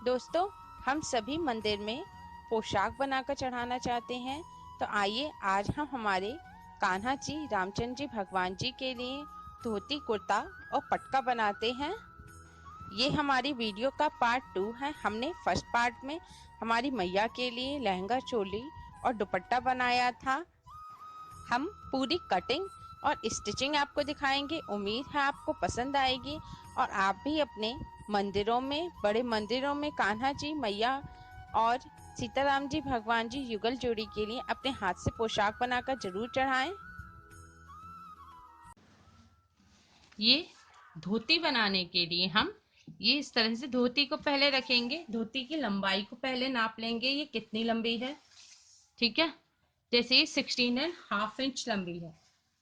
दोस्तों, हम सभी मंदिर में पोशाक बनाकर चढ़ाना चाहते हैं। तो आइए आज हम हमारे कान्हा जी रामचंद्र जी भगवान जी के लिए धोती कुर्ता और पटका बनाते हैं। ये हमारी वीडियो का पार्ट 2 है। हमने फर्स्ट पार्ट में हमारी मैया के लिए लहंगा चोली और दुपट्टा बनाया था। हम पूरी कटिंग और स्टिचिंग आपको दिखाएंगे। उम्मीद है आपको पसंद आएगी और आप भी अपने मंदिरों में, बड़े मंदिरों में कान्हा जी, मैया और सीताराम जी भगवान जी युगल जोड़ी के लिए अपने हाथ से पोशाक बनाकर जरूर चढ़ाएं। ये धोती बनाने के लिए हम ये इस तरह से धोती को पहले रखेंगे। धोती की लंबाई को पहले नाप लेंगे, ये कितनी लंबी है। ठीक है, जैसे ये 16.5 इंच लंबी है।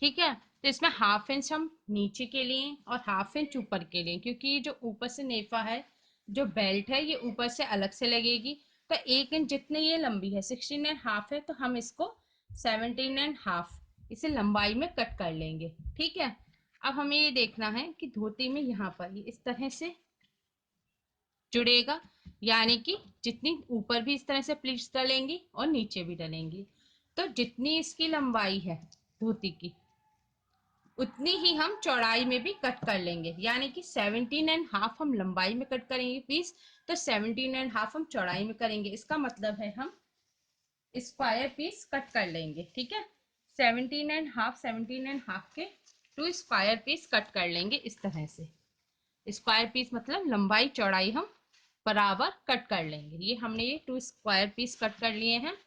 ठीक है, तो इसमें हाफ इंच हम नीचे के लिए और हाफ इंच ऊपर के लिए, क्योंकि ये जो ऊपर से नेफा है, जो बेल्ट है, ये ऊपर से अलग से लगेगी। तो 1 इंच जितनी ये लंबी है, 16.5 है, तो हम इसको 17.5 इसे लंबाई में कट कर लेंगे। ठीक है, अब हमें ये देखना है कि धोती में यहाँ पर ये इस तरह से जुड़ेगा, यानी कि जितनी ऊपर भी इस तरह से प्लीट्स डलेंगी और नीचे भी डलेंगी। तो जितनी इसकी लंबाई है धोती की, उतनी ही हम चौड़ाई में भी कट कर लेंगे। यानी कि 17.5 हम लंबाई में कट करेंगे पीस, तो 17.5 हम चौड़ाई में करेंगे। इसका मतलब है हम स्क्वायर पीस कट कर लेंगे। ठीक है, 17.5 के 2 स्क्वायर पीस कट कर लेंगे इस तरह से। स्क्वायर पीस मतलब लंबाई चौड़ाई हम बराबर कट कर लेंगे। ये हमने ये 2 स्क्वायर पीस कट कर लिए हैं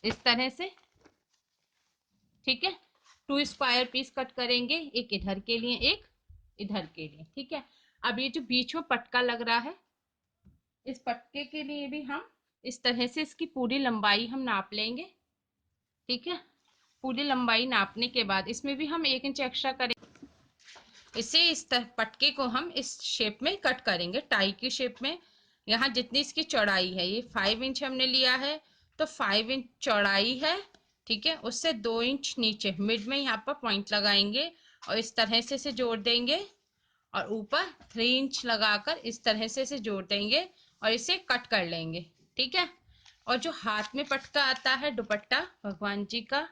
इस तरह से। ठीक है, 2 स्क्वायर पीस कट करेंगे, एक इधर के लिए, एक इधर के लिए। ठीक है, अब ये जो बीच में पटका लग रहा है, इस पटके के लिए भी हम इस तरह से इसकी पूरी लंबाई हम नाप लेंगे। ठीक है, पूरी लंबाई नापने के बाद इसमें भी हम 1 इंच एक्स्ट्रा करेंगे। इसे इस तरह पटके को हम इस शेप में कट करेंगे, टाई की शेप में। यहाँ जितनी इसकी चौड़ाई है, ये 5 इंच हमने लिया है, तो 5 इंच चौड़ाई है। ठीक है, उससे 2 इंच नीचे मिड में यहाँ पर पॉइंट लगाएंगे और इस तरह से इसे जोड़ देंगे और ऊपर 3 इंच लगाकर इस तरह से इसे जोड़ देंगे और इसे कट कर लेंगे। ठीक है, और जो हाथ में पटका आता है दुपट्टा भगवान जी का,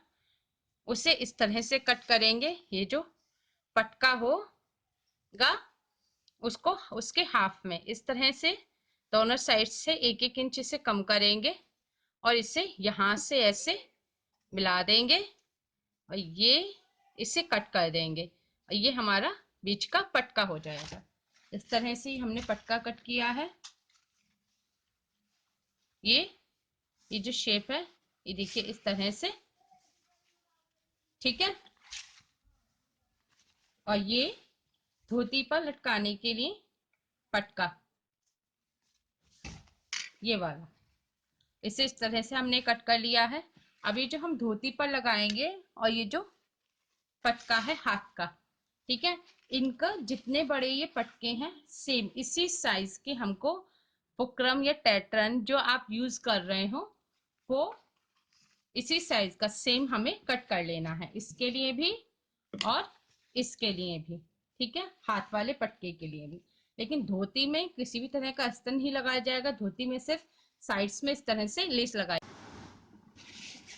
उसे इस तरह से कट करेंगे। ये जो पटका होगा उसको उसके हाफ में इस तरह से दोनों साइड से 1-1 इंच से कम करेंगे और इसे यहाँ से ऐसे मिला देंगे और ये इसे कट कर देंगे और ये हमारा बीच का पटका हो जाएगा। इस तरह से हमने पटका कट किया है। ये जो शेप है, ये देखिए इस तरह से। ठीक है, और ये धोती पर लटकाने के लिए पटका, ये वाला, इसे इस तरह से हमने कट कर लिया है। अब ये जो हम धोती पर लगाएंगे और ये जो पटका है हाथ का, ठीक है, इनका जितने बड़े ये पटके हैं, सेम इसी साइज के हमको बुकरम या पैटर्न जो आप यूज कर रहे हो, वो इसी साइज का सेम हमें कट कर लेना है, इसके लिए भी और इसके लिए भी। ठीक है, हाथ वाले पटके के लिए भी। लेकिन धोती में किसी भी तरह का अस्तर नहीं लगाया जाएगा, धोती में सिर्फ साइड्स में इस तरह से लेस लगाई।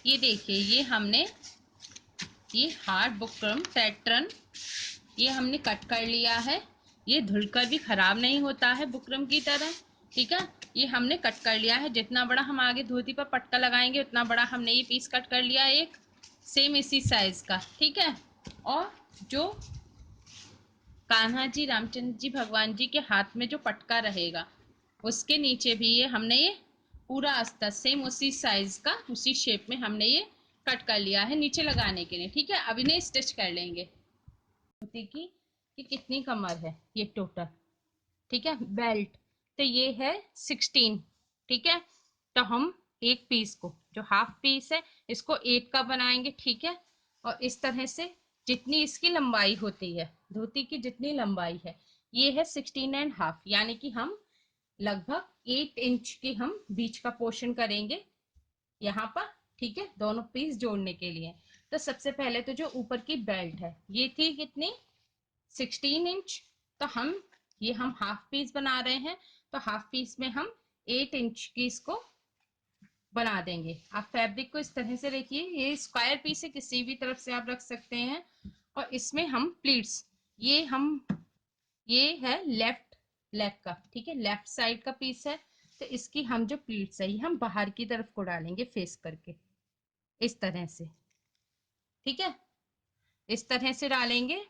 ये देखिए, ये हार्ड बुकरम पैटर्न ये हमने कट कर लिया है। ये धुलकर भी खराब नहीं होता है बुकरम की तरह। ठीक है, ये हमने कट कर लिया है। जितना बड़ा हम आगे धोती पर पटका लगाएंगे उतना बड़ा हमने ये पीस कट कर लिया, एक सेम इसी साइज का। ठीक है, और जो कान्हा जी रामचंद्र जी भगवान जी के हाथ में जो पटका रहेगा, उसके नीचे भी ये हमने ये पूरा अस्तर सेम उसी साइज का, उसी शेप में हमने ये कट कर लिया है नीचे लगाने के लिए। ठीक है, अब इन्हें स्टिच कर लेंगे। धोती की कि कितनी कमर है ये टोटल। ठीक है, बेल्ट तो ये है 16। ठीक है, तो हम एक पीस को, जो हाफ पीस है, इसको 8 का बनाएंगे। ठीक है, और इस तरह से जितनी इसकी लंबाई होती है, धोती की जितनी लंबाई है, ये है 16.5, यानी कि हम लगभग 8 इंच की हम बीच का पोर्शन करेंगे यहाँ पर। ठीक है, दोनों पीस जोड़ने के लिए। तो सबसे पहले तो जो ऊपर की बेल्ट है, ये थी कितनी, 16 इंच। तो हम ये हम हाफ पीस बना रहे हैं, तो हाफ पीस में हम 8 इंच की इसको बना देंगे। आप फैब्रिक को इस तरह से रखिए, ये स्क्वायर पीस है, किसी भी तरफ से आप रख सकते हैं। और इसमें हम प्लीट्स, ये है लेफ्ट लेग का, ठीक है, लेफ्ट साइड का पीस है। तो इसकी हम जो प्लीट्स है ये हम बाहर की तरफ को डालेंगे फेस करके, इस तरह से, ठीक है, इस तरह से डालेंगे।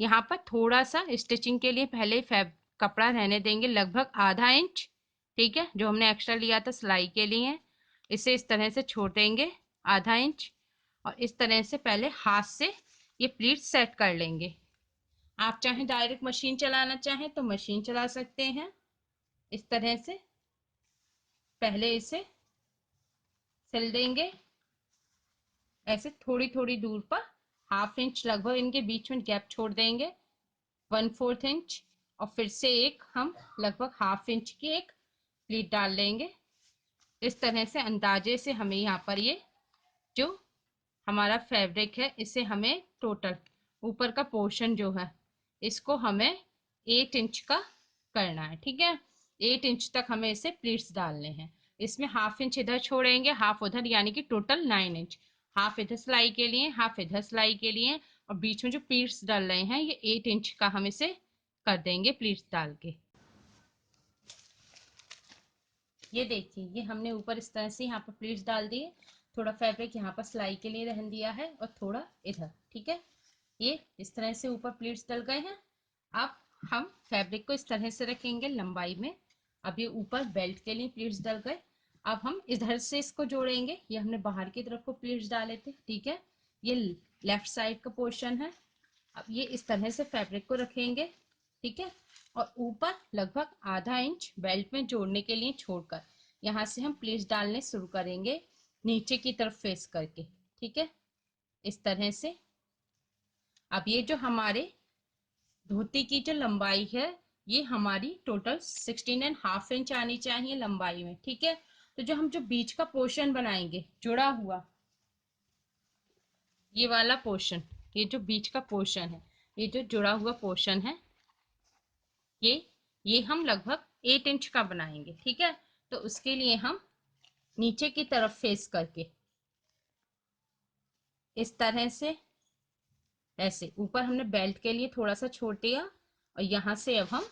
यहाँ पर थोड़ा सा स्टिचिंग के लिए पहले फैब कपड़ा रहने देंगे, लगभग आधा इंच, ठीक है, जो हमने एक्स्ट्रा लिया था सिलाई के लिए, इसे इस तरह से छोड़ देंगे आधा इंच। और इस तरह से पहले हाथ से ये प्लीट सेट कर लेंगे। आप चाहें डायरेक्ट मशीन चलाना चाहें तो मशीन चला सकते हैं। इस तरह से पहले इसे सिल देंगे, ऐसे थोड़ी थोड़ी दूर पर, हाफ इंच लगभग इनके बीच में गैप छोड़ देंगे, 1/4 इंच। और फिर से एक हम लगभग हाफ इंच की एक प्लीट डाल लेंगे। इस तरह से अंदाजे से हमें यहाँ पर ये जो हमारा फैब्रिक है, इसे हमें टोटल ऊपर का पोर्शन जो है इसको हमें 8 इंच का करना है, ठीक है, 8 इंच तक हमें इसे प्लीट्स डालने हैं। इसमें हाफ इंच इधर छोड़ेंगे, हाफ उधर, यानी कि टोटल 9 इंच, हाफ इधर सिलाई के लिए, हाफ इधर सिलाई के लिए। और बीच में जो प्लीट्स डाल रहे हैं ये 8 इंच का हम इसे कर देंगे प्लीट्स डाल के। ये देखिए, ये हमने ऊपर इस तरह से यहाँ पर प्लीट्स डाल दिए, थोड़ा फैब्रिक यहाँ पर सिलाई के लिए रहने दिया है और थोड़ा इधर, ठीक है, ये इस तरह से ऊपर प्लीट्स डल गए हैं। अब हम फैब्रिक को इस तरह से रखेंगे लंबाई में। अब ये ऊपर बेल्ट के लिए प्लीट्स डल गए। अब हम इधर से इसको जोड़ेंगे, ये हमने बाहर की तरफ को प्लीट्स डाले थे, ठीक है, ये लेफ्ट साइड का पोर्शन है। अब ये इस तरह से फैब्रिक को रखेंगे, ठीक है, और ऊपर लगभग आधा इंच बेल्ट में जोड़ने के लिए छोड़कर यहाँ से हम प्लीट्स डालने शुरू करेंगे नीचे की तरफ फेस करके, ठीक है, इस तरह से। अब ये जो हमारे धोती की जो लंबाई है ये हमारी टोटल 16.5 इंच आनी चाहिए लंबाई में, ठीक है। तो जो हम जो बीच का पोर्शन बनाएंगे जुड़ा हुआ, ये वाला पोर्शन, ये जो बीच का पोर्शन है, ये जो जुड़ा हुआ पोर्शन है, ये हम लगभग 8 इंच का बनाएंगे, ठीक है। तो उसके लिए हम नीचे की तरफ फेस करके इस तरह से, ऐसे ऊपर हमने बेल्ट के लिए थोड़ा सा छोड़ दिया और यहाँ से अब हम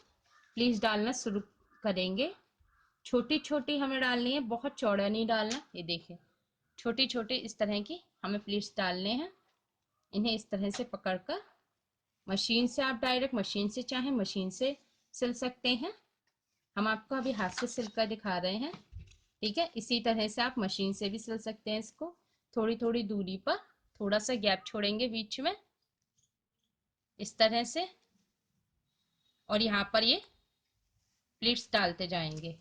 प्लीट्स डालना शुरू करेंगे। छोटी छोटी हमें डालनी है, बहुत चौड़ा नहीं डालना। ये देखिए, छोटी छोटी इस तरह की हमें प्लीट्स डालने हैं। इन्हें इस तरह से पकड़कर मशीन से, आप डायरेक्ट मशीन से चाहे मशीन से सिल सकते हैं, हम आपको अभी हाथ से सिलकर दिखा रहे हैं, ठीक है। इसी तरह से आप मशीन से भी सिल सकते हैं इसको। थोड़ी थोड़ी दूरी पर थोड़ा सा गैप छोड़ेंगे बीच में, इस तरह से, और यहाँ पर ये प्लीट्स डालते जाएंगे।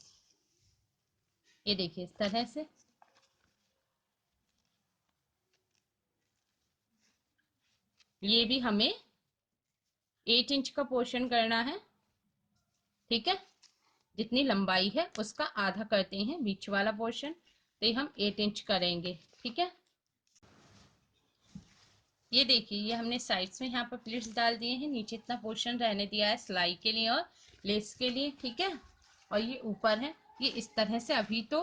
ये देखिए इस तरह से। ये भी हमें 8 इंच का पोर्शन करना है, ठीक है, जितनी लंबाई है उसका आधा करते हैं बीच वाला पोर्शन, तो ये हम 8 इंच करेंगे, ठीक है। ये देखिए, ये हमने साइड्स में यहाँ पर प्लीट्स डाल दिए हैं, नीचे इतना पोर्शन रहने दिया है सिलाई के लिए और लेस के लिए, ठीक है। और ये ऊपर है, ये इस तरह से, अभी तो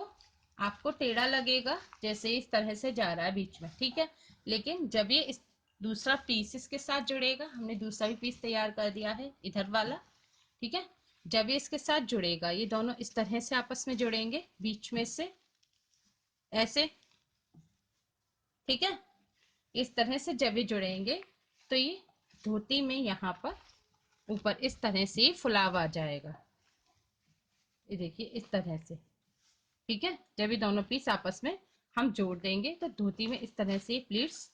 आपको टेढ़ा लगेगा जैसे इस तरह से जा रहा है बीच में, ठीक है, लेकिन जब ये इस दूसरा पीस इसके साथ जुड़ेगा, हमने दूसरा भी पीस तैयार कर दिया है इधर वाला, ठीक है, जब ये इसके साथ जुड़ेगा, ये दोनों इस तरह से आपस में जुड़ेंगे बीच में से, ऐसे, ठीक है, इस तरह से जब ये जुड़ेंगे तो ये धोती में यहाँ पर ऊपर इस तरह से फुलाव आ जाएगा। ये देखिए इस तरह से, ठीक है, जब ये दोनों पीस आपस में हम जोड़ देंगे तो धोती में इस तरह से प्लीट्स।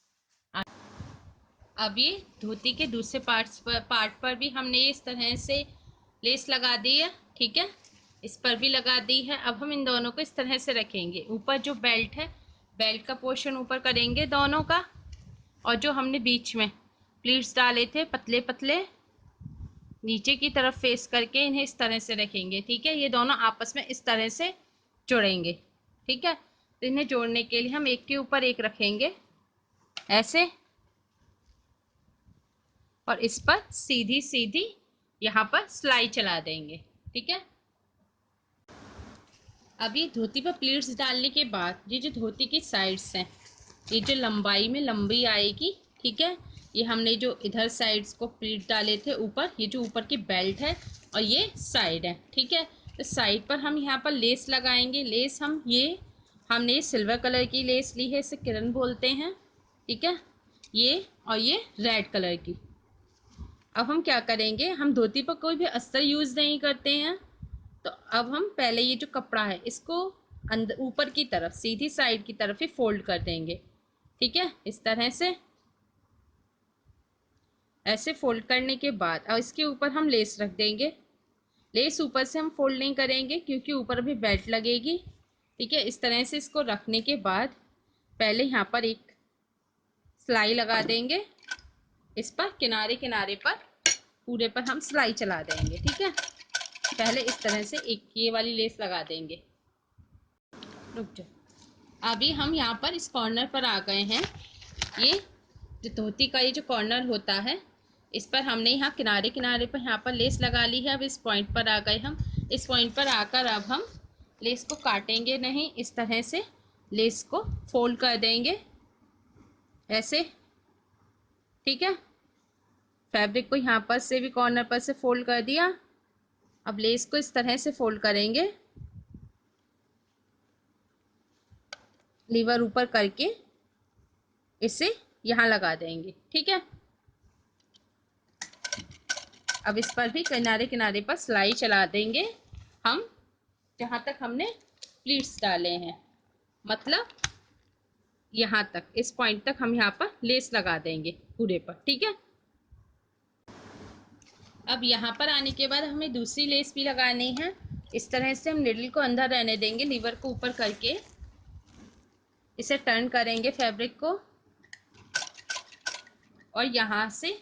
अब ये धोती के दूसरे पार्ट पर भी हमने ये इस तरह से लेस लगा दी है, ठीक है, इस पर भी लगा दी है। अब हम इन दोनों को इस तरह से रखेंगे, ऊपर जो बेल्ट है, बेल्ट का पोर्शन ऊपर करेंगे दोनों का, और जो हमने बीच में प्लीट्स डाले थे पतले पतले, नीचे की तरफ फेस करके इन्हें इस तरह से रखेंगे, ठीक है, ये दोनों आपस में इस तरह से जुड़ेंगे, ठीक है। तो इन्हें जोड़ने के लिए हम एक के ऊपर एक रखेंगे ऐसे, और इस पर सीधी सीधी यहाँ पर सिलाई चला देंगे। ठीक है। अभी धोती पर प्लीट्स डालने के बाद ये जो धोती की साइड्स हैं, ये जो लंबाई में लंबी आएगी, ठीक है, ये हमने जो इधर साइड्स को प्लीट डाले थे ऊपर, ये जो ऊपर की बेल्ट है और ये साइड है, ठीक है। तो साइड पर हम यहाँ पर लेस लगाएंगे। लेस हमने सिल्वर कलर की लेस ली है, इसे किरण बोलते हैं, ठीक है, ये और ये रेड कलर की। अब हम क्या करेंगे, हम धोती पर कोई भी अस्तर यूज़ नहीं करते हैं, तो अब हम पहले ये जो कपड़ा है इसको अंदर ऊपर की तरफ सीधी साइड की तरफ ही फोल्ड कर देंगे। ठीक है, इस तरह से ऐसे फोल्ड करने के बाद अब इसके ऊपर हम लेस रख देंगे। लेस ऊपर से हम फोल्ड नहीं करेंगे क्योंकि ऊपर भी बेल्ट लगेगी। ठीक है, इस तरह से इसको रखने के बाद पहले यहाँ पर एक सिलाई लगा देंगे। इस पर किनारे किनारे पर पूरे पर हम सिलाई चला देंगे। ठीक है, पहले इस तरह से एक ये वाली लेस लगा देंगे। रुक जाओ, अभी हम यहाँ पर इस कॉर्नर पर आ गए हैं। ये जो धोती का ये जो कॉर्नर होता है, इस पर हमने यहाँ किनारे किनारे पर यहाँ पर लेस लगा ली है। अब इस पॉइंट पर आ गए हम। इस पॉइंट पर आकर अब हम लेस को काटेंगे नहीं, इस तरह से लेस को फोल्ड कर देंगे ऐसे। ठीक है, फैब्रिक को यहाँ पर से भी कॉर्नर पर से फोल्ड कर दिया। अब लेस को इस तरह से फोल्ड करेंगे, लीवर ऊपर करके इसे यहाँ लगा देंगे। ठीक है, अब इस पर भी किनारे किनारे पर सिलाई चला देंगे हम, जहाँ तक हमने प्लीट्स डाले हैं, मतलब यहाँ तक, इस पॉइंट तक हम यहाँ पर लेस लगा देंगे पूरे पर। ठीक है, अब यहाँ पर आने के बाद हमें दूसरी लेस भी लगानी है। इस तरह से हम निडल को अंदर रहने देंगे, लीवर को ऊपर करके इसे टर्न करेंगे फैब्रिक को, और यहाँ से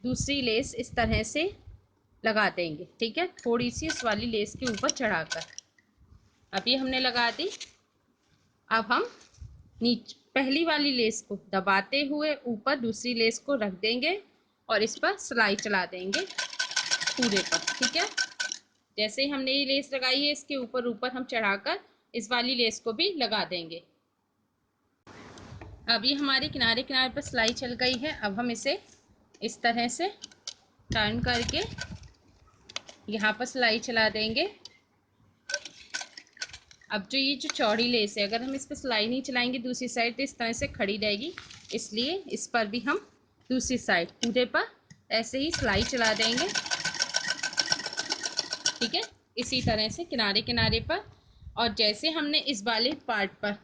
दूसरी लेस इस तरह से लगा देंगे। ठीक है, थोड़ी सी इस वाली लेस के ऊपर चढ़ाकर अभी हमने लगा दी। अब हम पहली वाली लेस को दबाते हुए ऊपर दूसरी लेस को रख देंगे और इस पर सिलाई चला देंगे पूरे पर। ठीक है, जैसे ही हमने ये लेस लगाई है इसके ऊपर ऊपर हम चढ़ाकर इस वाली लेस को भी लगा देंगे। अब ये हमारे किनारे किनारे पर सिलाई चल गई है। अब हम इसे इस तरह से टर्न करके यहाँ पर सिलाई चला देंगे। अब जो चौड़ी लेस है, अगर हम इस पर सिलाई नहीं चलाएंगे दूसरी साइड तो इस तरह से खड़ी रहेगी, इसलिए इस पर भी हम दूसरी साइड पूरे पर ऐसे ही सिलाई चला देंगे। ठीक है, इसी तरह से किनारे किनारे पर, और जैसे हमने इस वाले पार्ट पर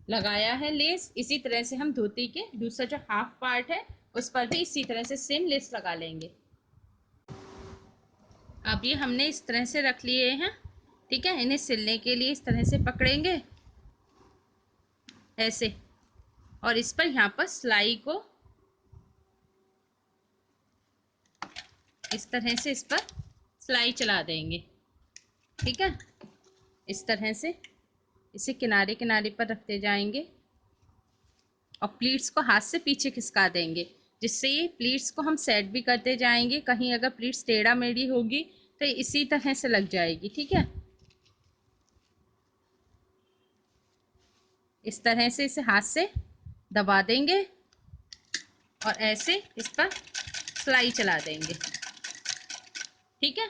लगाया है लेस, इसी तरह से हम धोती के दूसरा जो हाफ पार्ट है उस पर भी इसी तरह से सेम लेस लगा लेंगे। अब ये हमने इस तरह से रख लिए हैं। ठीक है, इन्हें सिलने के लिए इस तरह से पकड़ेंगे ऐसे, और इस पर यहाँ पर सिलाई को इस तरह से इस पर सिलाई चला देंगे। ठीक है, इस तरह से इसे किनारे किनारे पर रखते जाएंगे और प्लीट्स को हाथ से पीछे खिसका देंगे, जिससे ये प्लीट्स को हम सेट भी करते जाएंगे। कहीं अगर प्लीट्स टेढ़ा मेढ़ी होगी तो इसी तरह से लग जाएगी। ठीक है, इस तरह से इसे हाथ से दबा देंगे और ऐसे इस पर सिलाई चला देंगे। ठीक है,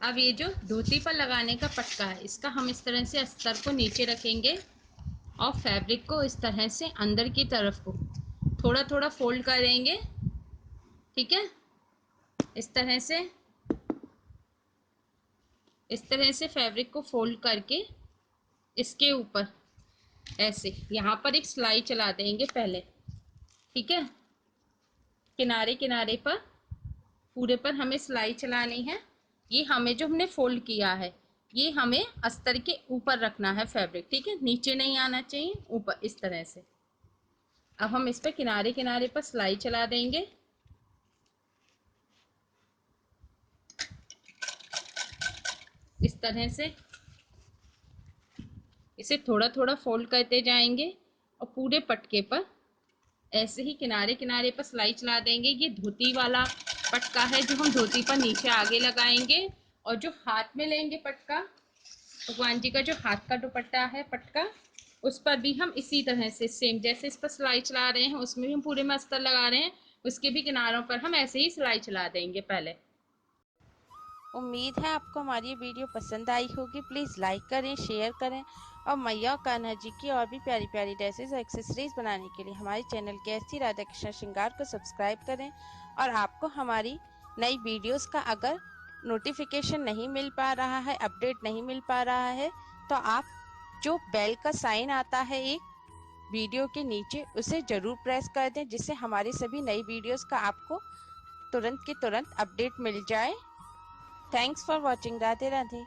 अब ये जो धोती पर लगाने का पटका है, इसका हम इस तरह से अस्तर को नीचे रखेंगे और फैब्रिक को इस तरह से अंदर की तरफ को थोड़ा थोड़ा फोल्ड करेंगे। ठीक है, इस तरह से फैब्रिक को फोल्ड करके इसके ऊपर ऐसे यहाँ पर एक सिलाई चला देंगे पहले। ठीक है, किनारे किनारे पर पूरे पर हमें सिलाई चलानी है। ये हमें जो हमने फोल्ड किया है ये हमें अस्तर के ऊपर रखना है फैब्रिक। ठीक है, नीचे नहीं आना चाहिए, ऊपर इस तरह से। अब हम इस पर किनारे किनारे पर सिलाई चला देंगे। इस तरह से इसे थोड़ा थोड़ा फोल्ड करते जाएंगे और पूरे पटके पर ऐसे ही किनारे किनारे पर सिलाई चला देंगे। ये धोती वाला पटका है जो हम धोती पर नीचे आगे लगाएंगे, और जो हाथ में लेंगे पटका, भगवान जी का जो हाथ का दुपट्टा है पटका, उस पर भी हम इसी तरह से सेम जैसे इस पर सिलाई चला रहे हैं उसमें भी हम पूरे में अस्तर लगा रहे हैं, उसके भी किनारों पर हम ऐसे ही सिलाई चला देंगे पहले। उम्मीद है आपको हमारी ये वीडियो पसंद आई होगी। प्लीज़ लाइक करें, शेयर करें और मैया और कान्हा जी की और भी प्यारी प्यारी ड्रेसेस और एक्सेसरीज बनाने के लिए हमारे चैनल के एस टी राधा कृष्ण श्रृंगार को सब्सक्राइब करें। और आपको हमारी नई वीडियोस का अगर नोटिफिकेशन नहीं मिल पा रहा है, अपडेट नहीं मिल पा रहा है, तो आप जो बेल का साइन आता है एक वीडियो के नीचे, उसे ज़रूर प्रेस कर दें, जिससे हमारी सभी नई वीडियोस का आपको तुरंत के तुरंत अपडेट मिल जाए। Thanks for watching. Radhe Radhe.